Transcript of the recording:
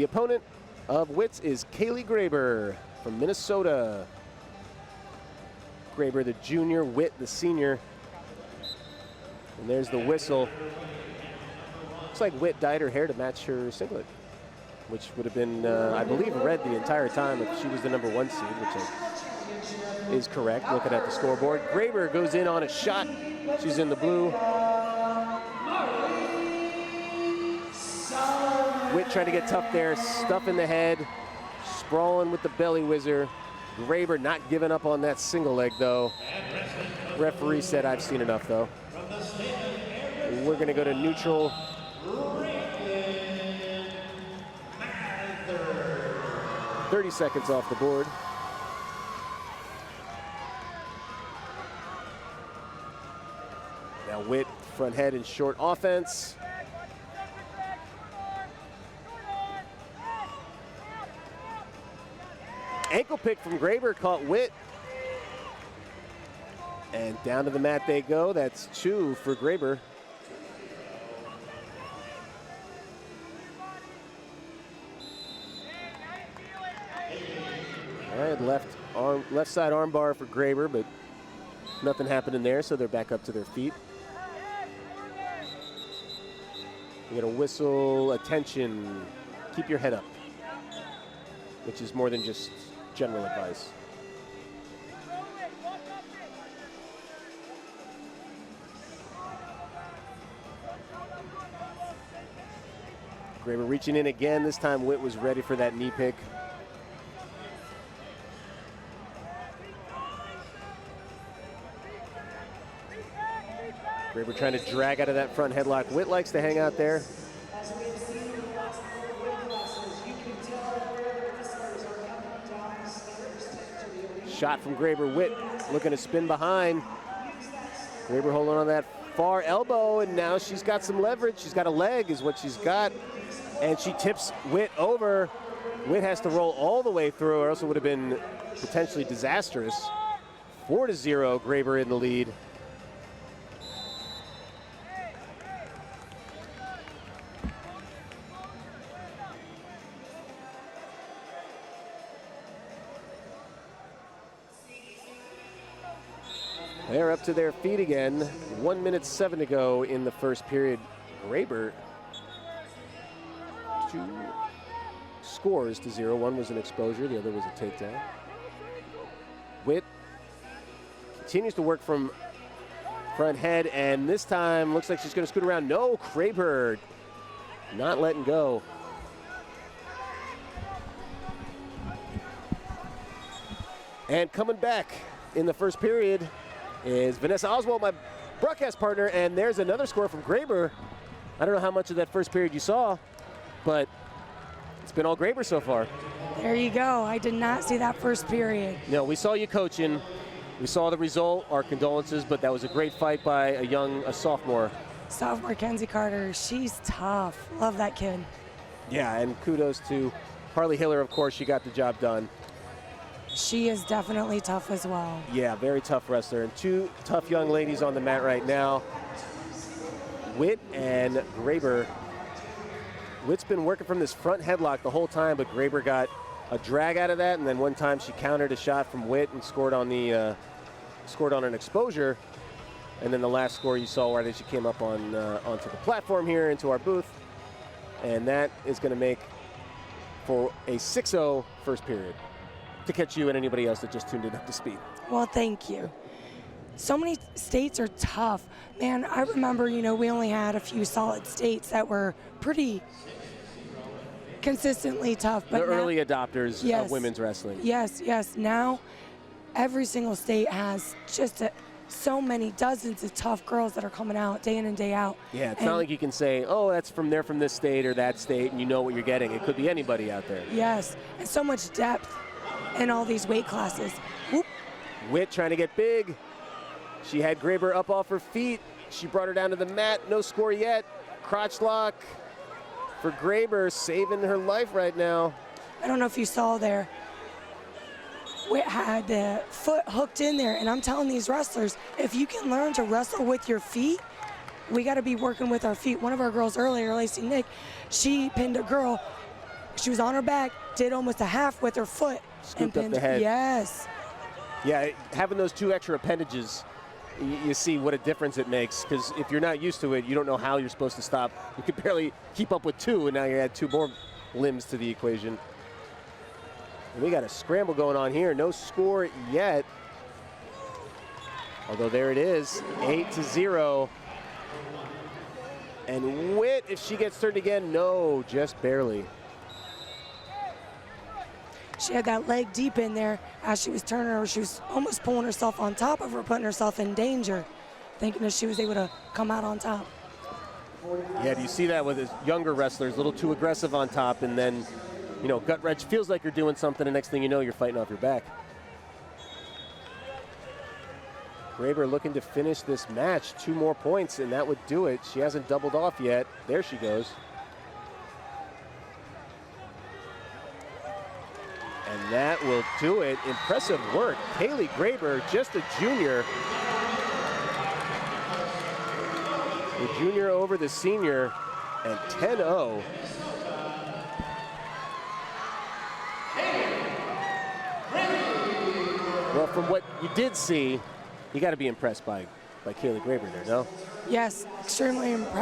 The opponent of Witt's is Caley Graber from Minnesota. Graber, the junior, Witt, the senior. And there's the whistle. Looks like Witt dyed her hair to match her singlet, which would have been, I believe, red the entire time if she was the #1 seed, which is correct, looking at the scoreboard. Graber goes in on a shot. She's in the blue. Witt trying to get tough there, stuff in the head, sprawling with the belly whizzer. Graber not giving up on that single leg, though. Referee said, I've seen enough, though. We're going to go to neutral. "30 seconds off the board. Now Witt, front head and short offense. Ankle pick from Graber caught Witt. And down to the mat they go. That's 2 for Graber. All right, left side arm bar for Graber, but nothing happening there, so they're back up to their feet. You get a whistle, attention, keep your head up, which is more than just general advice. Graber reaching in again. This time Witt was ready for that knee pick. Graber trying to drag out of that front headlock. Witt likes to hang out there. Shot from Graber. Witt looking to spin behind. Graber holding on that far elbow, and now she's got some leverage. She's got a leg is what she's got, and she tips Witt over. Witt has to roll all the way through, or else it would have been potentially disastrous. 4-0, Graber in the lead. They're up to their feet again. 1:07 to go in the first period. Graber, 2 scores to 0. One was an exposure, the other was a takedown. Witt continues to work from front head, and this time looks like she's going to scoot around. No, Graber not letting go. And coming back in the first period is Vanessa Oswald, my broadcast partner, and there's another score from Graber. I don't know how much of that first period you saw, but it's been all Graber so far. There you go. I did not see that first period. No, we saw you coaching. We saw the result. Our condolences, but that was a great fight by a sophomore. Sophomore Kenzie Carter. She's tough. Love that kid. Yeah, and kudos to Harley Hiller, of course. She got the job done. She is definitely tough as well. Yeah, very tough wrestler. And 2 tough young ladies on the mat right now. Witt and Graber. Witt's been working from this front headlock the whole time, but Graber got a drag out of that, and then one time she countered a shot from Witt and scored on an exposure. And then the last score you saw right as she came up on onto the platform here into our booth, and that is going to make for a 6-0 first period. To catch you and anybody else that just tuned in up to speed. Well, thank you. So many states are tough. Man, I remember, we only had a few solid states that were pretty consistently tough. But the early adopters of women's wrestling. Yes, yes. Now, every single state has just so many dozens of tough girls that are coming out day in and day out. Yeah, it's not like you can say, oh, that's from this state or that state, and you know what you're getting. It could be anybody out there. Yes, and so much depth in all these weight classes. Whoop. Witt trying to get big. She had Graber up off her feet. She brought her down to the mat. No score yet. Crotch lock for Graber, saving her life right now. I don't know if you saw there. Witt had the foot hooked in there, and I'm telling these wrestlers, if you can learn to wrestle with your feet, we got to be working with our feet. One of our girls earlier, Lacey Nick, she pinned a girl. She was on her back, did almost a half with her foot. Scooped up the head. Yes. Yeah, having those 2 extra appendages, you see what a difference it makes, because if you're not used to it, you don't know how you're supposed to stop. You could barely keep up with 2, and now you add 2 more limbs to the equation. And we got a scramble going on here. No score yet. Although there it is, 8-0. And Witt, if she gets turned again, no, just barely. She had that leg deep in there as she was turning her. She was almost pulling herself on top of her, putting herself in danger, thinking that she was able to come out on top. Yeah, do you see that with his younger wrestlers? A little too aggressive on top, and then, you know, gut wrench feels like you're doing something, and next thing you know, you're fighting off your back. Graber looking to finish this match. 2 more points, and that would do it. She hasn't doubled off yet. There she goes. And that will do it. Impressive work. Caley Graber, just a junior. The junior over the senior, and 10-0. Well, from what you did see, you got to be impressed by Caley Graber there, no? Yes, extremely impressed.